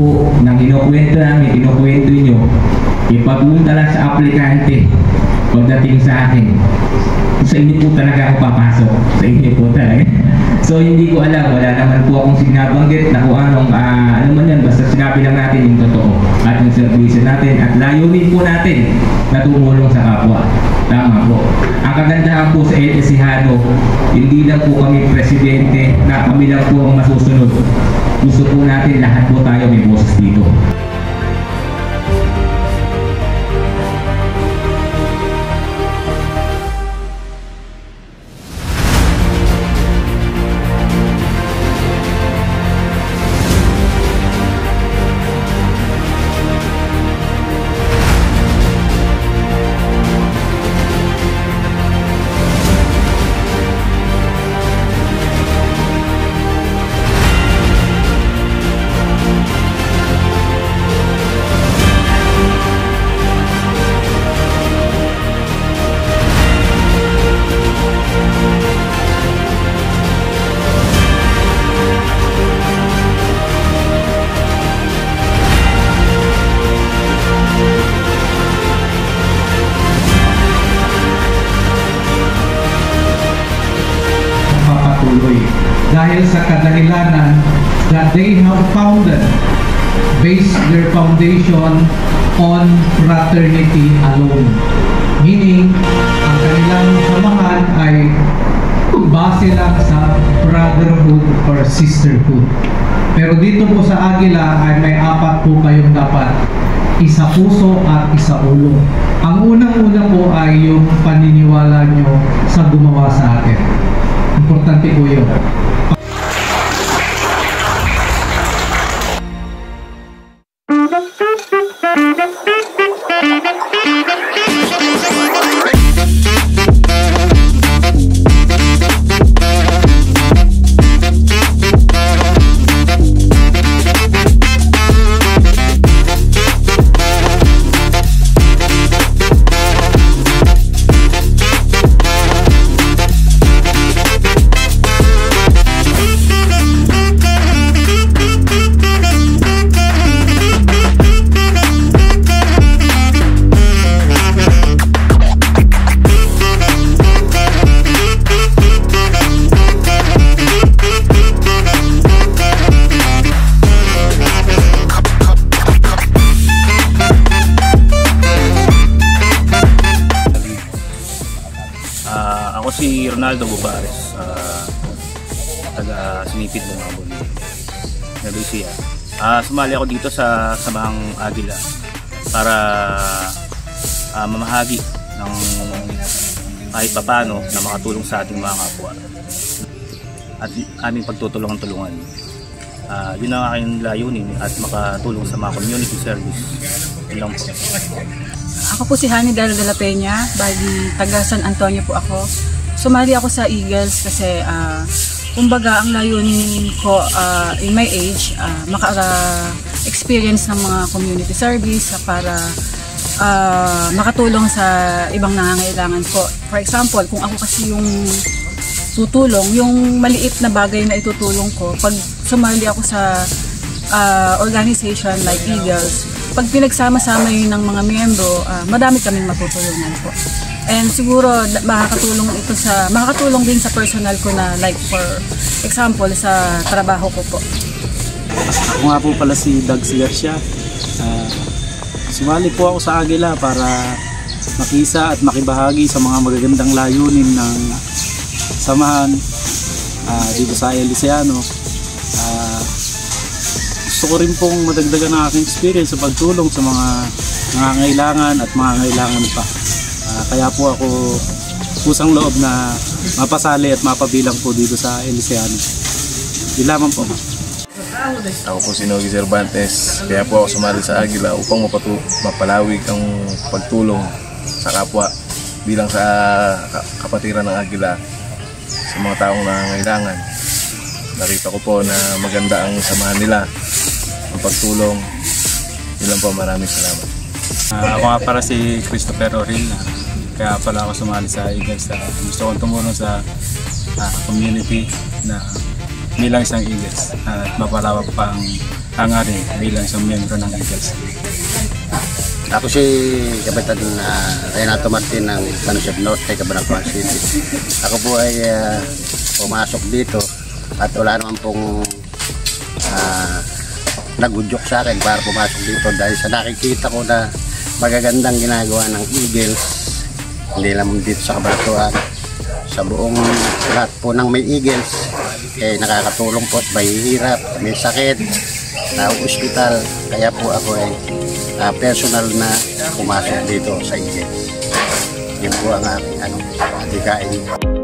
po ng kinukwento namin, kinukwento nyo, ipapunta lang sa aplikante pagdating sa akin. Sa inyo po talaga ako papasok. Sa inyo po talaga. So hindi ko alam, wala naman po akong sinabanggit na kung anong, ano man yan, basta sinabi lang natin yung totoo at yung servisyo natin at layunin po natin na tumulong sa kapwa. Tama po. Ang kagandahan po sa Elisihano, hindi lang po kami presidente na kami lang po ang masusunod. Gusto po natin lahat po tayo may boses dito. Dahil sa kadahilanan that they have based their foundation on fraternity alone. Meaning, ang kanilang samahan ay base lang sa brotherhood or sisterhood. Pero dito po sa Aguila ay may apat po kayong dapat isa puso at isa ulo. Ang unang-una po ay yung paniniwala nyo sa gumawa sa atin. Importante po yun. Ako si Ronaldo Bubares, taga Sinipid Bungabon, Nueva Ecija. Sumali ako dito sa Samahang Aguila para mamahagi ng kahit papano na makatulong sa ating mga kapwa at aming pagtutulungan-tulungan. Yun ang aking layunin at makatulong sa mga community service. Yun lang po. Ako po si Hani Dela de la Peña, bali taga San Antonio po ako. Sumali ako sa Eagles kasi kumbaga ang layunin ko in my age, maka-experience ng mga community service para makatulong sa ibang nangangailangan po. For example, kung ako kasi yung tutulong, yung maliit na bagay na itutulong ko, pag sumali ako sa organization like Eagles, pag pinagsama-sama yun ng mga miyembro, madami kaming matutulungan po. And siguro makakatulong din sa personal ko na, like for example sa trabaho ko po. Ako nga po pala si Doug Garcia. Sumali po ako sa Aguila para makisa at makibahagi sa mga magagandang layunin ng samahan dito sa Elisihano. Gusto ko rin pong madagdagan ng aking experience sa pagtulong sa mga nangangailangan at mga ngailangan pa. Kaya po ako pusang loob na mapasali at mapabilang po dito sa Elisihano. Yun lamang po. Ako po si Nogi Cervantes, kaya po ako sumali sa Aguila upang mapalawig ang pagtulong sa kapwa bilang sa kapatiran ng Aguila sa mga taong nangangailangan. Nakita ko po na maganda ang samahan nila, ang pagtulong. Yun lang po, maraming salamat. Ako nga para si Christopher Oril, kaya pala ako sumali sa Eagles. Gusto kong tumulong sa community na bilang isang Eagles at mapalawak pa ang hangarin bilang isang miyembro ng Eagles. Ako si Kapitan Renato Martin ng San Jose Norte, Cabanatuan City. Ako po ay pumasok dito at wala naman pong nagudyok sa akin para pumasok dito dahil sa nakikita ko na magagandang ginagawa ng Eagles, hindi lang dito sa Cabanatuan, sa buong lahat po ng may Eagles, nakakatulong po at mahihirap, may sakit, na ospital, kaya po ako ay personal na pumasok dito sa Eagles. Yun po ang aking adhikain.